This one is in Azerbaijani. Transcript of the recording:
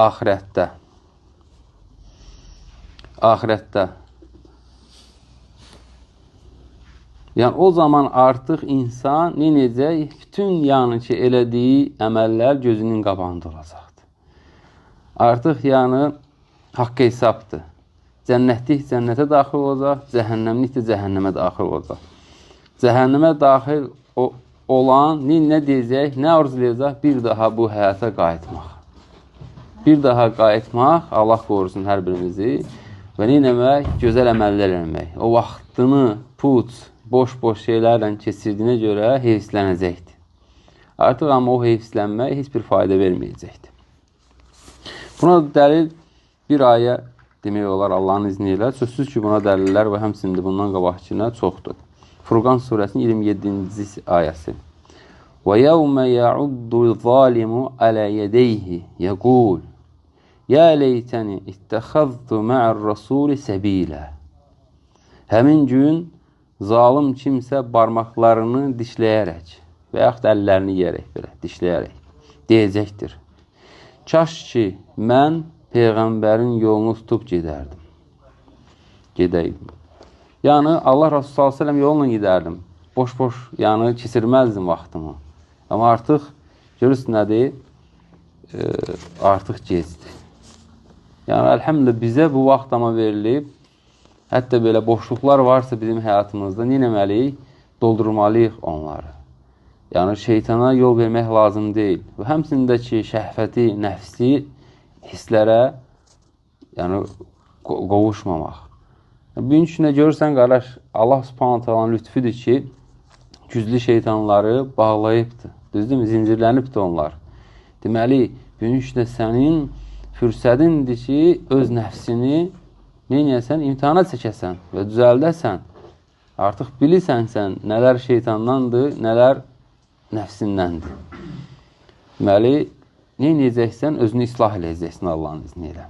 axirətdə. Axirətdə. Yəni, o zaman artıq insan necək? Bütün yəni ki, elədiyi əməllər gözünün qabağında olacaqdır. Artıq yəni, haqq hesabdır. Cənnətlik cənnətə daxil olacaq, cəhənnəmlik də cəhənnəmə daxil olacaq. Cəhənnəmə daxil olan nə deyəcək, nə arzulayacaq? Bir daha bu həyata qayıtmaq. Bir daha qayıtmaq, Allah qorusun hər birimizi və nəmək? Gözəl əməllər eləmək. O vaxtını boş-boş şeylərlə keçirdiyinə görə heyfslənəcəkdir. Artıq amma o heyfslənmək heç bir fayda verməyəcəkdir. Buna dəlil bir ayə demək olar Allahın izni ilə. Sözsüz ki, buna dəlillər və həmçində bundan qabaqçına çoxdur. Furqan surəsinin 27-ci ayəsi. وَيَوْمَ يَعُدُّ الظَّالِمُ عَلَى يَدَيْهِ يَقُولُ يَا لَيْتَنِ اتَّخَذْتُ مَعَ الرَّسُولِ سَبِيلًا. Həmin gün zalim kimsə barmaqlarını dişləyərək və yaxud əllərini yiyərək belə, dişləyərək deyəcəkdir. Kaş ki, mən Peyğəmbərin yolunu tutub gedərdim. Gedəydim. Yəni, Allah Rasulü s.ə.v yoluna gedərdim. Boş-boş, yəni, keçirməzdim vaxtımı. Amma artıq, görürsün nədir? Artıq gecdir. Yəni, əlhəmdülillah, bizə bu vaxt amma verilib. Hətta belə boşluqlar varsa bizim həyatımızda nə etməliyik? Doldurmalıyıq onları. Yəni, şeytana yol vermək lazım deyil. Və həmçində ki, şəhvəti, nəfsi hisslərə qovuşmamaq. Bugün üçün görürsən, qardaş, Allah subhanət həlanın lütfüdür ki, güclü şeytanları bağlayıbdır. Düzdür mü? Zincirlənibdir onlar. Deməli, bugün üçün sənin fürsədindir ki, öz nəfsini neynəyəsən? İmtihana çəkəsən və düzəldəsən. Artıq bilirsən sən nələr şeytandandır, nələr nəfsindəndir. Deməli, neynəyəcəksən? Özünü islah eləyəcəksin Allahın izni ilə.